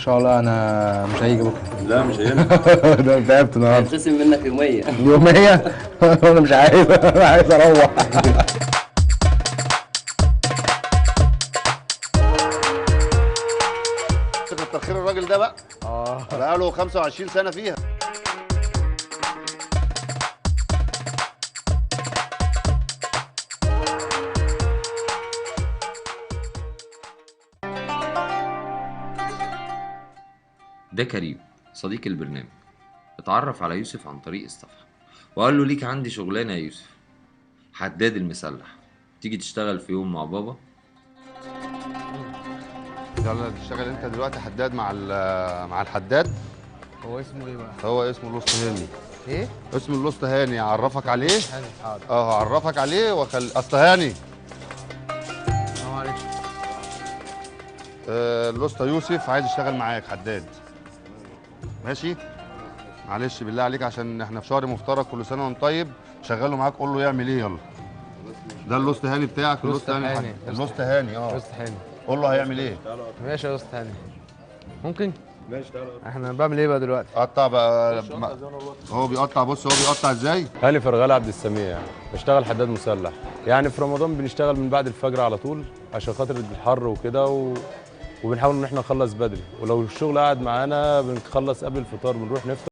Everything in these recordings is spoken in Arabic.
شاء الله انا مش هيجي بكره. لا مش هينفع. ده تعبت النهارده. هيتخصم منك يومية. يومية. انا مش عايز، انا عايز اروح. كتر خير الراجل ده بقى. بقاله 25 سنه فيها. ده كريم صديق البرنامج. اتعرف على يوسف عن طريق الصفحة وقال له ليك عندي شغلانة يا يوسف، حداد المسلح، تيجي تشتغل في يوم مع بابا. يلا تشتغل انت دلوقتي حداد مع الحداد. هو اسمه ايه بقى؟ هو اسمه الوسط هاني. ايه؟ اسمه الوسط هاني، اعرفك عليه. هاني، حاضر. هعرفك عليه اصل هاني. السلام عليكم. الوسط يوسف عايز يشتغل معاك حداد. ماشي. معلش بالله عليك عشان احنا في شهر مفترج، كل سنه وانت طيب. شغله معاك، قول له يعمل ايه. يلا ده اللوست هاني بتاعك. لوست هاني. اللوست هاني. لوست هاني. قول له هيعمل ايه. ماشي يا لوست هاني. ممكن؟ ماشي. احنا بنعمل ايه بقى دلوقتي؟ قطع بقى. هو بيقطع. بص هو بيقطع ازاي. هاني فرغالي عبد السميع، بشتغل حداد مسلح. يعني في رمضان بنشتغل من بعد الفجر على طول عشان خاطر الحر وكده وبنحاول ان احنا نخلص بدري، ولو الشغل قاعد معانا بنخلص قبل الفطار، بنروح نفطر.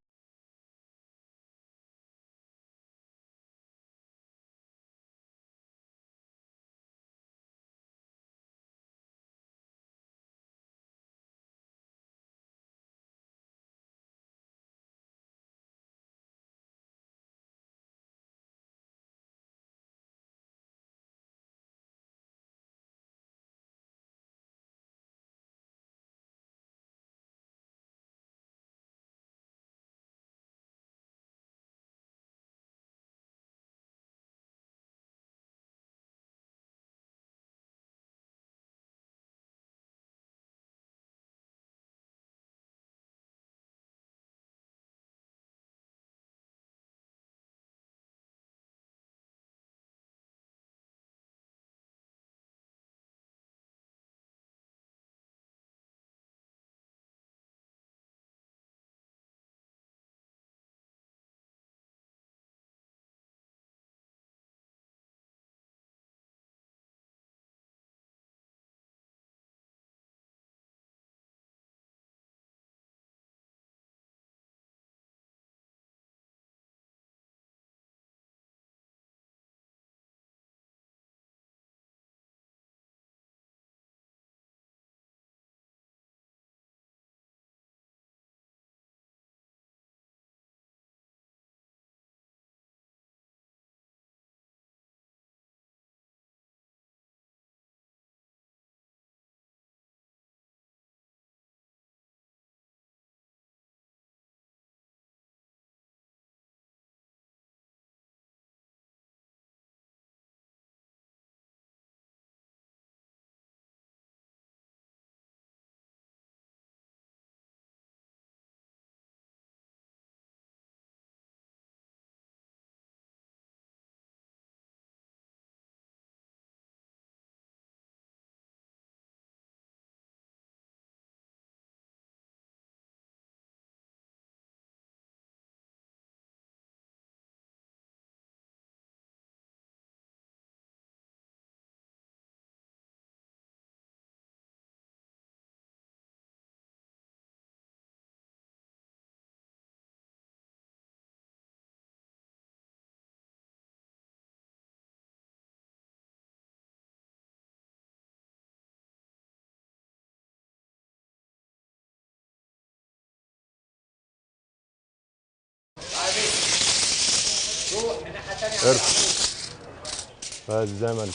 ارفع بس زي ما انت.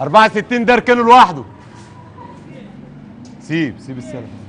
64 ده اركنه لوحده. سيب السلم.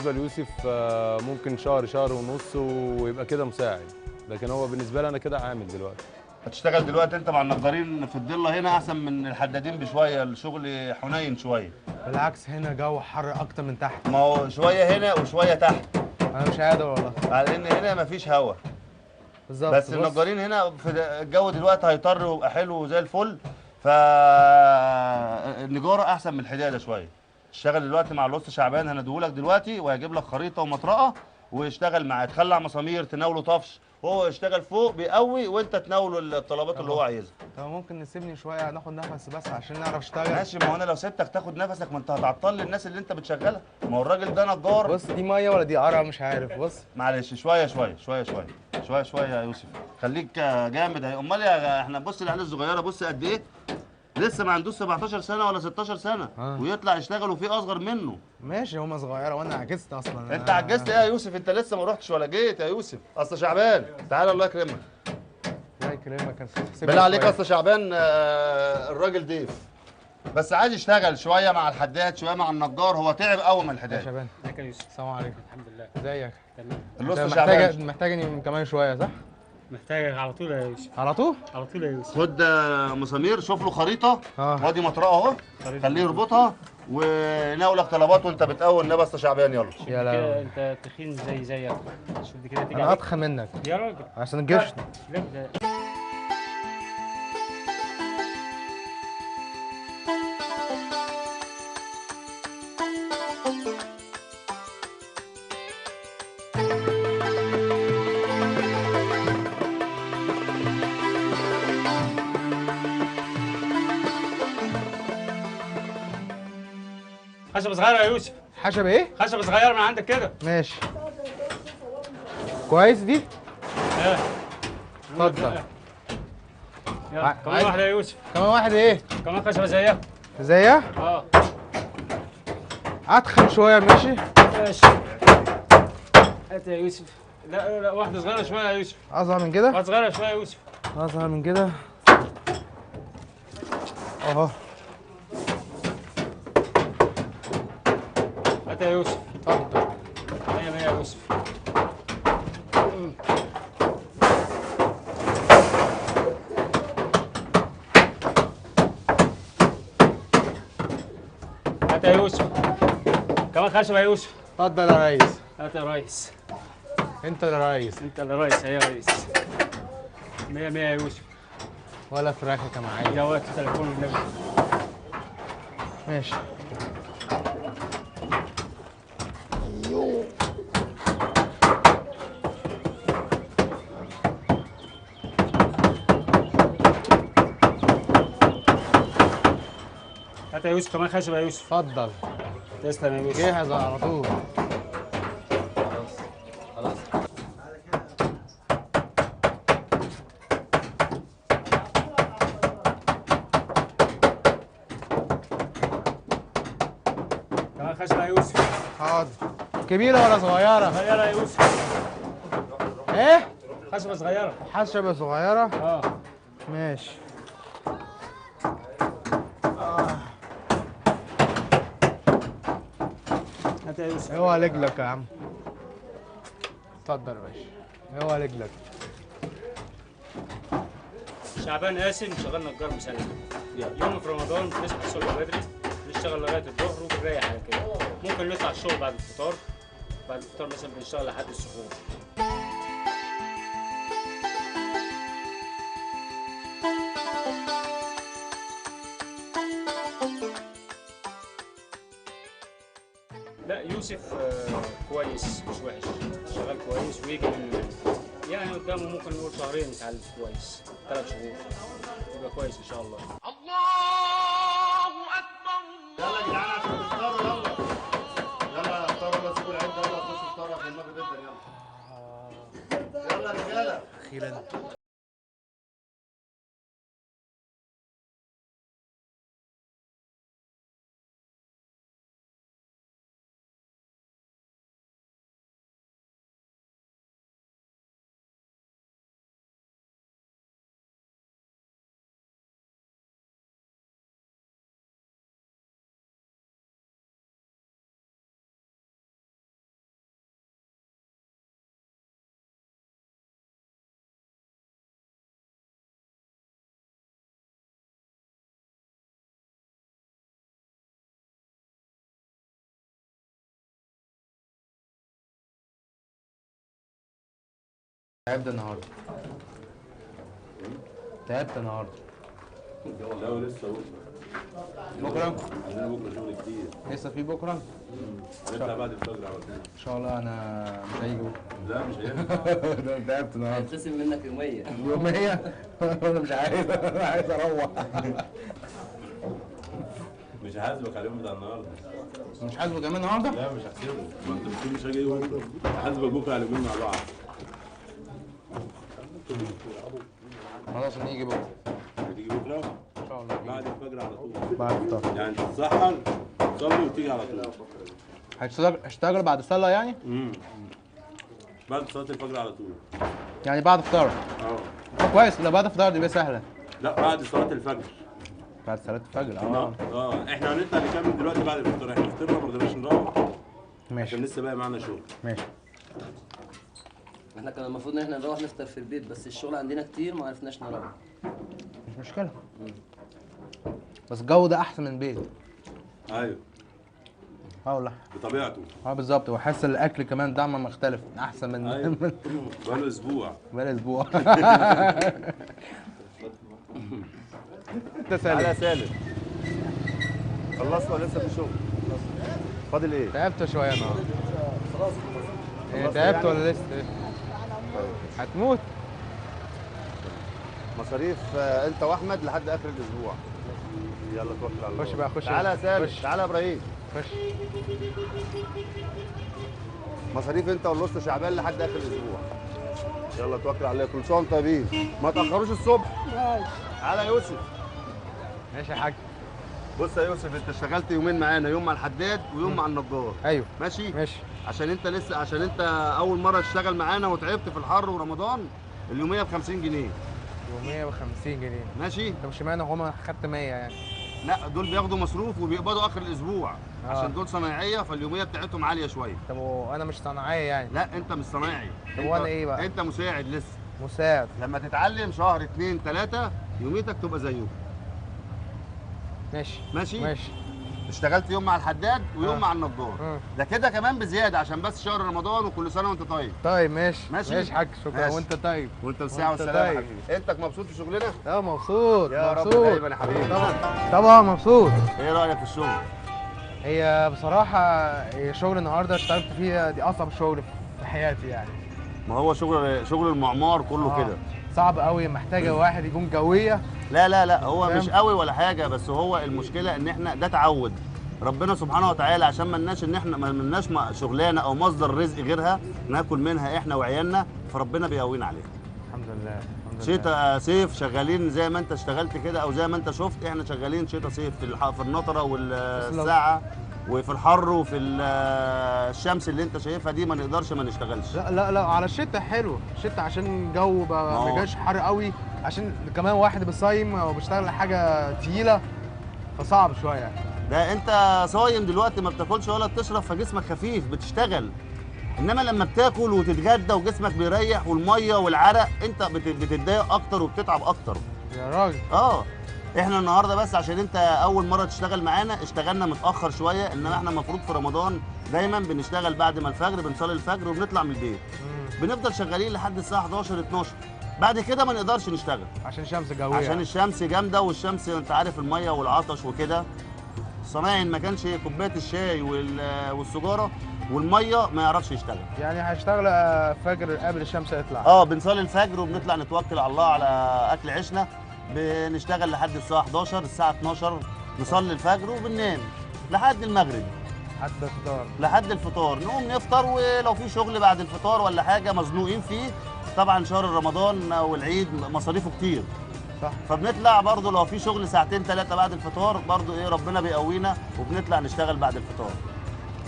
بالنسبه ليوسف ممكن شهر شهر ونص ويبقى كده مساعد، لكن هو بالنسبه لي انا كده عامل دلوقتي. هتشتغل دلوقتي انت مع النجارين في الضله هنا احسن من الحدادين بشويه، الشغل حنين شويه. بالعكس هنا جو حر اكتر من تحت. ما هو شويه هنا وشويه تحت، انا مش قادر والله. على ان هنا مفيش هوا. بالظبط. بس النجارين هنا في الجو دلوقتي هيطر ويبقى حلو زي الفل. فالنجاره احسن من الحداده شويه. اشتغل دلوقتي مع الوسط شعبان، هنديهولك دلوقتي وهيجيب لك خريطه ومطرقه واشتغل معاه، تخلع مسامير، تناوله طفش، هو يشتغل فوق بيقوي وانت تناوله الطلبات اللي هو عايزها. طب ممكن نسيبني شويه ناخد نفس بس عشان نعرف اشتغل؟ ماشي، ما هو انا لو سبتك تاخد نفسك ما انت هتعطل لي الناس اللي انت بتشغلها. ما هو الراجل ده نجار. بص دي ميه ولا دي قرع مش عارف. بص معلش شويه شويه شويه شويه شويه شويه يا يوسف، خليك جامد اهي. امال احنا بص العيال الصغيره بص قد ايه، لسه ما عندوش 17 سنه ولا 16 سنه ويطلع يشتغل وفي اصغر منه. ماشي هما صغيره وانا عجزت اصلا. انت عجزت ايه يا يوسف؟ انت لسه ما رحتش ولا جيت يا يوسف. اصل شعبان تعالى الله يكرمك. الله يكرمك. كان بالله عليك اصل شعبان الراجل ضيف بس عايز يشتغل شويه مع الحداد شويه مع النجار، هو تعب قوي من يا الحداد. شباب ازيك يا يوسف؟ السلام عليكم. الحمد لله. ازيك؟ تمام. الوسط شعبان محتاجني كمان شويه صح؟ محتاجك على طول يا يوسف. على طول؟ على طول يا يوسف. خد مسامير، شوف له خريطه وادي مطرقه اهو، خريطة. خليه يربطها وناولك طلبات وانت بتقول النبي اصل شعبان. يلا شوف يا دي كده لهوي. انت تخين زيك. شوف دي كده تيجي انا عليك. اضخم منك يا راجل. عشان الجيش. لا ده خشبة صغيرة يا يوسف. حشب ايه؟ خشبة صغيرة من عندك كده. ماشي كويس دي. ايه. اتفضل. يلا كمان واحدة يا يوسف. كمان واحد ايه؟ كمان خشبة زيها. زيها؟ اه. اتخن شويه ماشي. ماشي. هات يا يوسف. لا واحدة صغيرة شوية يا يوسف. اصغر من كده؟ واحدة صغيرة شوية يا يوسف. اصغر من كده اهو. هات يا يوسف. اتفضل. 100 100 يا يوسف. هات يا يوسف. كمان خشبة يا يوسف. اتفضل يا ريس. هات يا ريس. انت اللي ريس. انت اللي ريس يا ريس. 100 100 يا يوسف. ولا فراخك يا معايا. يا وقت تليفون النبي. ماشي. هات يا يوسف كمان خشبة يا يوسف. اتفضل. تسلم يا يوسف. جاهز على طول. كمان خشبة يا يوسف. حاضر. كبيرة ولا صغيرة؟ صغيرة يا يوسف. ايه؟ خشبة صغيرة. حشبة صغيرة؟ اه. ماشي. هات يا يوسف. اوعى رجلك يا عم. اتفضل يا باشا. اوعى رجلك. شعبان قاسم شغال نجار مسلح. يوم في رمضان بنصحى الصبح بدري نشتغل لغايه الظهر وبنريح على كده. ممكن نطلع الشغل بعد الفطار. بعد الفطار مثلا بنشتغل لحد السحور. لا يوسف كويس مش وحش. شغال كويس ويجي من يعني قدامه ممكن نقول شهرين يتعلم كويس. 3 شهور يبقى كويس ان شاء الله. يلا يا جدعان عشان تفطروا. يلا يلا افطروا. يلا سيبوا العيد ده. يلا خشوا افطروا عشان المغرب جدا. يلا يلا يا رجاله. اخيرا. تعبت النهارده. تعبت النهارده. لا ولسه بكره؟ عندنا بكره شغل كتير. لسه في بكره؟ هنطلع بعد الفجر على طول. ان شاء الله انا مش هيجي بكره. لا مش هينفع. تعبت النهارده. هيتقسم منك يومية. يومية؟ انا مش عايز، انا عايز اروح. مش هحاسبك على اليوم بتاع النهارده. مش حاسبه كمان النهارده؟ لا مش هحسبه، ما انت بتقول مش هاجي بكره. هحاسبك بكره على اليومين مع بعض. خلاص نيجي بكره. هتيجي بكره؟ ان شاء الله. بعد الفجر على طول. بعد الفطار. يعني تتسحر تصلي وتيجي على طول. هشتغل بعد الصلاه يعني؟ بعد صلاه الفجر على طول. يعني بعد الفطار. كويس، لا بعد الفطار دي بقى سهله. لا بعد صلاه الفجر. بعد صلاه الفجر احنا هنطلع نكمل دلوقتي بعد الفطار، احنا فطرنا ما رضيناش نروح. ماشي. عشان لسه باقي معانا شغل. ماشي. احنا كان المفروض ان احنا نروح نفطر في البيت، بس الشغل عندنا كتير ما عرفناش نروح. مش مشكله. بس الجو ده احسن من البيت. ايوه. والله. بطبيعته. بالظبط، وحاسس الاكل كمان دايما مختلف احسن من ايوه. بقاله اسبوع. بقاله اسبوع. تعالى يا سالم. خلصت ولا لسه في شغل؟ فاضل ايه؟ تعبت شويه النهارده. خلاص. تعبت يعني؟ ولا لسه؟ هتموت. مصاريف انت واحمد لحد اخر الاسبوع. يلا توكل على الله. خش بقى، خش. تعالى يا سالم، خش. تعالى يا ابراهيم. خش. مصاريف انت واللص شعبان لحد اخر الاسبوع. يلا توكل على الله، كل سنه وانتم طيبين. ما تاخروش الصبح. تعالى يا يوسف. ماشي يا حاج. بص يا يوسف، انت اشتغلت يومين معانا، يوم مع الحداد ويوم مع النجار. ايوه. ماشي؟ ماشي. عشان انت اول مره تشتغل معانا وتعبت في الحر ورمضان. اليوميه ب 50 جنيه. يوميه ب 50 جنيه. ماشي؟ طب اشمعنى هما خدت 100 يعني؟ لا دول بياخدوا مصروف وبيقبضوا اخر الاسبوع. عشان دول صنايعيه فاليوميه بتاعتهم عاليه شويه. طب وانا مش صناعيه يعني؟ لا انت مش صنايعي. طب وانا ايه بقى؟ انت مساعد لسه. مساعد. لما تتعلم شهر 2 3 يوميتك تبقى زيه. ماشي. ماشي؟ ماشي. اشتغلت يوم مع الحداد ويوم مع النجار. ده كده كمان بزياده عشان بس شهر رمضان وكل سنه وانت طيب. طيب ماشي. ماشي. ماشي حاج، شكرا. ماشي. وانت طيب. وانت بالساعه والسلامه يا حبيبي. انت مبسوط في شغلنا؟ اه مبسوط. يا رب مبسوط دايما يا حبيبي. طبعا مبسوط. ايه رايك في الشغل؟ هي بصراحه شغل النهارده اشتغلت فيه دي اصعب شغل في حياتي يعني. ما هو شغل المعمار كله كده. صعب قوي، محتاجه واحد يكون جويه. لا هو مش قوي ولا حاجه، بس هو المشكله ان احنا ده تعود ربنا سبحانه وتعالى، عشان ما لناش ان احنا ما لناش شغلانه او مصدر رزق غيرها ناكل منها احنا وعيالنا، فربنا بيقوينا عليها. الحمد لله. شتاء صيف شغالين زي ما انت اشتغلت كده او زي ما انت شفت، احنا شغالين شتاء صيف في النطره والساعه وفي الحر وفي الشمس اللي انت شايفها دي ما نقدرش ما نشتغلش. لا على الشتاء حلو، الشتاء عشان الجو ما يبقاش حر قوي، عشان كمان واحد بيصيم وبيشتغل حاجه تقيله فصعب شويه. ده انت صايم دلوقتي ما بتاكلش ولا بتشرب فجسمك خفيف بتشتغل، انما لما بتاكل وتتغدى وجسمك بيريح والميه والعرق انت بتتضايق اكتر وبتتعب اكتر. يا راجل. احنا النهارده بس عشان انت اول مره تشتغل معانا اشتغلنا متاخر شويه، انما احنا المفروض في رمضان دايما بنشتغل بعد ما الفجر، بنصلي الفجر وبنطلع من البيت. بنفضل شغالين لحد الساعه 11 12، بعد كده ما نقدرش نشتغل عشان الشمس جويه. عشان الشمس جامده، والشمس انت عارف الميه والعطش وكده. الصنايعي ما كانش كوبايه الشاي والسجاره والميه ما يعرفش يشتغل. يعني هشتغل فجر قبل الشمس يطلع. بنصلي الفجر وبنطلع نتوكل على الله على اكل عيشنا، بنشتغل لحد الساعه 11 الساعه 12 نصلي الفجر وبننام لحد المغرب. لحد الفطار نقوم نفطر، ولو في شغل بعد الفطار ولا حاجه مزنوقين فيه، طبعا شهر رمضان والعيد مصاريفه كتير. صح. فبنطلع برضه لو في شغل ساعتين 3 بعد الفطار برضه ربنا بيقوينا وبنطلع نشتغل بعد الفطار.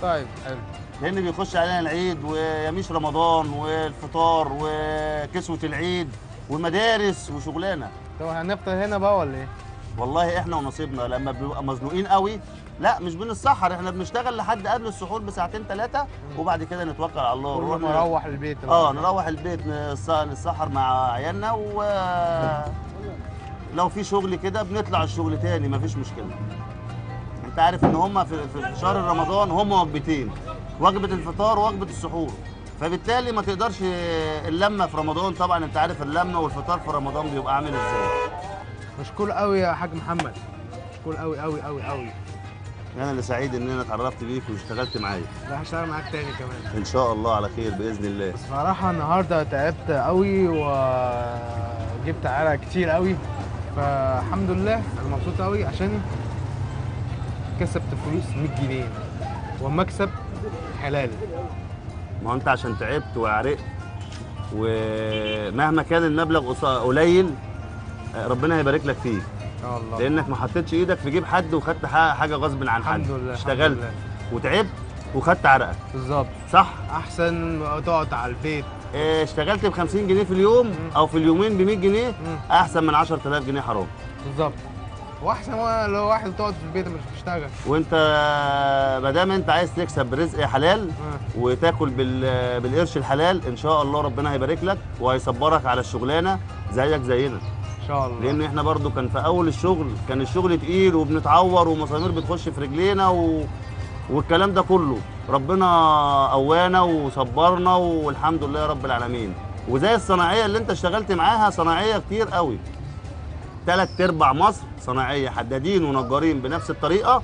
طيب حلو. لان بيخش علينا العيد ويميش رمضان والفطار وكسوه العيد والمدارس وشغلانه. طب هنفطر هنا بقى ولا ايه؟ والله احنا ونصيبنا لما بنبقى مزنوقين قوي لا مش بنسحر، احنا بنشتغل لحد قبل السحور بساعتين 3 وبعد كده نتوكل على الله ونروح نروح البيت. نروح البيت نسحر مع عيالنا، لو في شغل كده بنطلع الشغل تاني مفيش مشكله. انت عارف ان هم في شهر رمضان هم وجبتين، وجبه الفطار ووجبه السحور. فبالتالي ما تقدرش اللمه في رمضان، طبعا انت عارف اللمه والفطار في رمضان بيبقى عامل ازاي. مشكور قوي يا حاج محمد، مشكور قوي قوي قوي قوي. انا اللي سعيد ان انا اتعرفت بيك واشتغلت معايا. لا هشتغل معاك تاني كمان ان شاء الله على خير باذن الله. بصراحة النهارده تعبت قوي وجبت عرق كتير قوي، فالحمد لله انا مبسوط قوي عشان كسبت فلوس 100 جنيه ومكسب حلال. ما هو انت عشان تعبت وعرقت ومهما كان المبلغ قليل ربنا هيبارك لك فيه. الله. لانك ما حطيتش ايدك في جيب حد وخدت حاجه غصب عن حد. الحمد لله. اشتغلت وتعبت وخدت عرقك. بالظبط. صح؟ احسن ما تقعد على البيت. اشتغلت ب 50 جنيه في اليوم او في اليومين ب 100 جنيه احسن من 10000 جنيه حرام. بالظبط. واحسن لو واحد تقعد في البيت مش بتشتغل. وانت ما دام انت عايز تكسب برزق حلال وتاكل بالقرش الحلال ان شاء الله ربنا هيبارك لك وهيصبرك على الشغلانه زيك زينا ان شاء الله. لان احنا برضو كان في اول الشغل كان الشغل تقيل وبنتعور ومسامير بتخش في رجلينا والكلام ده كله. ربنا قوانا وصبرنا والحمد لله يا رب العالمين. وزي الصناعيه اللي انت اشتغلت معاها صناعيه كتير قوي. 3/4 مصر صناعيه حدادين ونجارين بنفس الطريقه.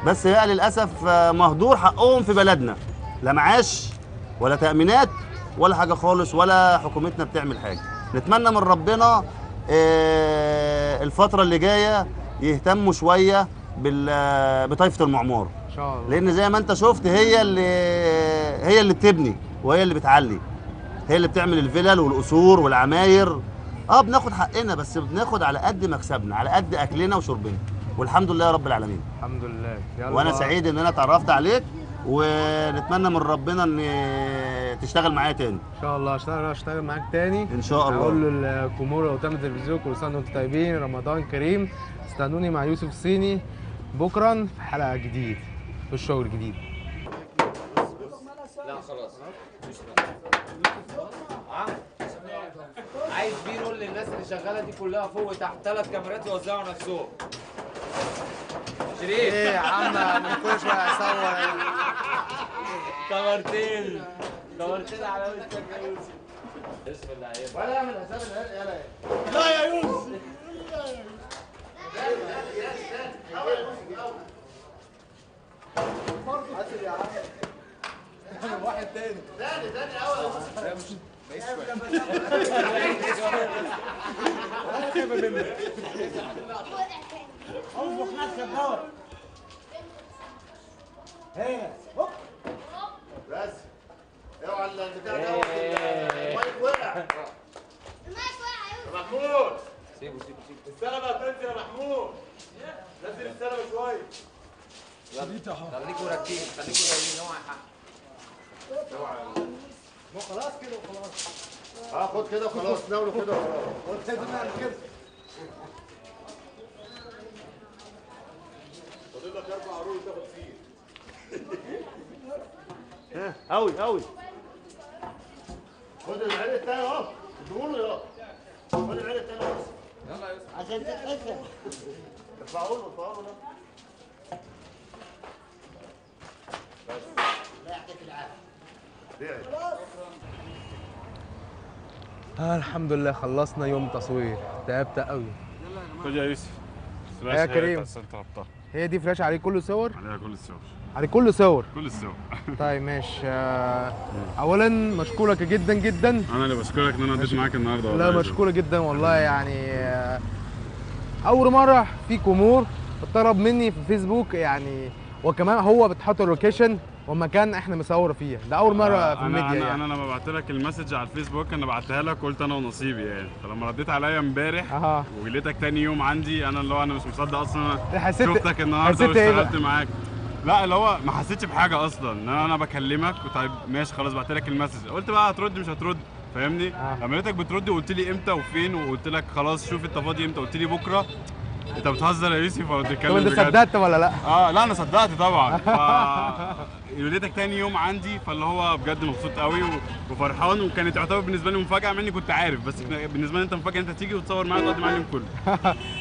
بس هي للاسف مهدور حقهم في بلدنا، لا معاش ولا تامينات ولا حاجه خالص ولا حكومتنا بتعمل حاجه. نتمنى من ربنا الفتره اللي جايه يهتموا شويه بطائفه المعمار ان شاء الله. لان زي ما انت شفت هي اللي بتبني وهي اللي بتعلي، هي اللي بتعمل الفلل والقصور والعماير. بناخد حقنا بس بناخد على قد مكسبنا، على قد اكلنا وشربنا، والحمد لله يا رب العالمين. الحمد لله. يلا. وانا سعيد ان انا اتعرفت عليك ونتمنى من ربنا ان تشتغل معايا تاني ان شاء الله. اشتغل معاك تاني ان شاء الله. اقول للجمهور لو تم التلفزيون كل سنه وانتم طيبين، رمضان كريم. استنوني مع يوسف الصيني بكرا في حلقه جديد في الشغل الجديد. لا خلاص. عايز بيرول للناس اللي شغاله دي كلها فوق وتحت، 3 كاميرات يوزعوا نفسهم. شريف ايه يا عم انا كل شويه اصور. كاميرتين على وشك يا يوسف. بسم الله عليك. ولا اعمل حساب يلا. لا يا يوسف. واحد تاني. انفخ نفسك دوت. هنا هوب بس اوعى البتاع ده المايك وقع. محمود سيبه السلبه هتنزل يا محمود. نزل السلبه شويه. خليكوا راكبين دايرين اوعى حق. ما خلاص كده وخلاص. خد كده وخلاص. ناوله كده وخلاص. لازم نعمل كده. فاضل لك 4 عروض تاخد فيه. قوي قوي. خد العيل التاني اهو. اديهوله يلا. خد العيل التاني اهو. يلا يا يوسف. عشان تتحسن. ارفعوا له لا يعطيك العافيه. الحمد لله خلصنا يوم تصوير. تعبت قوي. خد يا يوسف. يا كريم. هي دي فلاش عليه كله صور؟ عليها كل الصور. عليه كله صور. كل الصور. طيب ماشي. اولا مشكورك جدا جدا. انا اللي بشكرك ان انا اديت معاك النهارده. لا مشكورة جدا والله. يعني اول مرة في جمهور طلب مني في فيسبوك يعني، وكمان هو بتحط اللوكيشن ومكان احنا مصور فيه. ده اول مرة في الميديا يعني. انا لما بعت لك المسج على الفيسبوك انا بعتها لك قلت انا ونصيبي يعني. فلما رديت عليا امبارح ولقيتك تاني يوم عندي انا اللي هو انا مش مصدق اصلا شفتك النهارده واشتغلت معاك. لا اللي هو ما حسيتش بحاجه اصلا ان انا بكلمك. طيب ماشي خلاص بعت لك المسج قلت بقى هترد مش هترد فاهمني. لما لقيتك بترد وقلت لي امتى وفين وقلت لك خلاص شوف انت فاضي امتى قلت لي بكره. انت بتهزر يا يوسف ولا بتتكلم بجد؟ طب انت صدقت ولا لا؟ لا انا صدقت طبعا. لقيتك تاني يوم عندي فاللي هو بجد مبسوط قوي وفرحان. وكانت تعتبر بالنسبه لي مفاجاه مع اني كنت عارف بس بالنسبه لي انت مفاجاه انت تيجي وتصور معايا وتقضي معايا اليوم كله.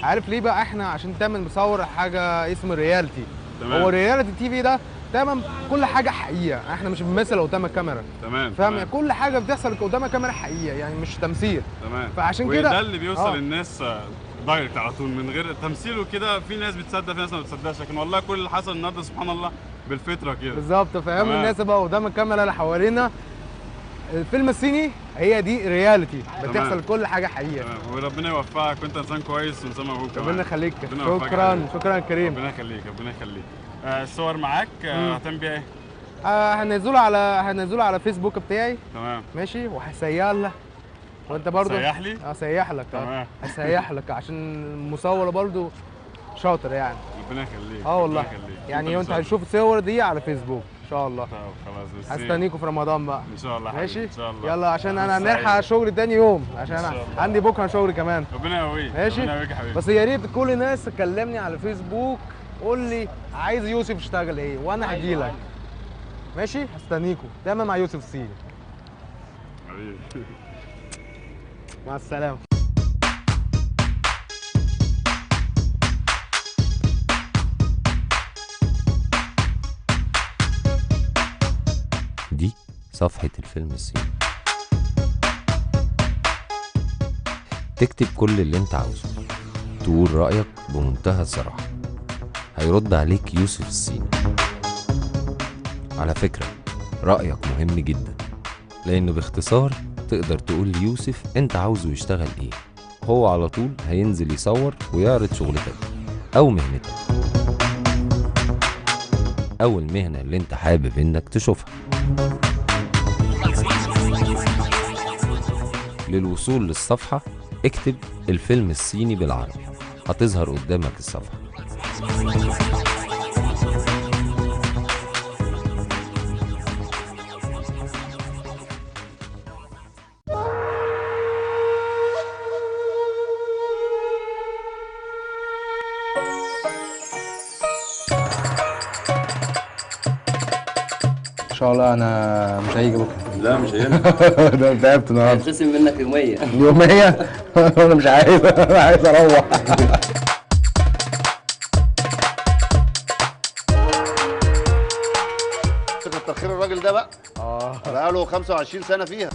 عارف ليه بقى؟ احنا عشان تعمل مصور حاجه اسمه ريالتي. تمام. هو ريالتي تي في ده تمام كل حاجه حقيقه، احنا مش بنمثل قدام الكاميرا. تمام فاهم؟ كل حاجه بتحصل قدام الكاميرا حقيقه، يعني مش تمثيل. تمام. فعشان كده ده اللي بيوصل للناس دايركت على طول من غير تمثيل وكده. في ناس بتصدق، في ناس ما بتصدقش، لكن والله كل اللي حصل النهارده سبحان الله بالفطره كده. بالظبط. فهموا الناس بقى قدام الكاميرا اللي حوالينا الفيلم الصيني هي دي رياليتي، بتحصل كل حاجه حقيقه. تمام. وربنا يوفقك، وانت انسان كويس وانسان موهوب كمان. ربنا يخليك. شكرا كريم. ربنا يخليك ربنا يخليك. الصور معاك هتعمل بيها ايه؟ هنزله على فيسبوك بتاعي. تمام ماشي. وهسيح لك وانت برضه سيح لي؟ هسيح لك. تمام. هسيح لك عشان المصور برضه شاطر يعني. ربنا يخليك. والله يعني انت هتشوف الصور دي على فيسبوك ان شاء الله. طب خلاص هستنيكم في رمضان بقى ان شاء الله. ماشي ان شاء الله. يلا عشان انا نلحق شغل تاني يوم، عشان انا عندي بكره شغل كمان. ربنا يقويك. ماشي. ربنا يقويك يا حبيبي. بس يا ريت كل الناس تكلمني على فيسبوك، قول لي عايز يوسف يشتغل ايه وانا هجي لك. ماشي. هستنيكم دايما مع يوسف الصيني. حبيبي مع السلامه. دي صفحة الفيلم الصيني. تكتب كل اللي انت عاوزه، تقول رأيك بمنتهى الصراحة، هيرد عليك يوسف الصيني. على فكرة رأيك مهم جدا، لأنه باختصار تقدر تقول ليوسف انت عاوزه يشتغل ايه، هو على طول هينزل يصور ويعرض شغلتك أو مهنتك أو المهنة اللي انت حابب انك تشوفها. للوصول للصفحة اكتب الفيلم الصيني بالعربي، هتظهر قدامك الصفحة. ان شاء الله انا مش هيجي بكره. لا مش هنا. ده تعبت النهارده. هيتخصم منك يومية. يومية؟ انا مش عايز، انا عايز اروح. كتر خير الراجل ده بقى. بقاله 25 سنه فيها.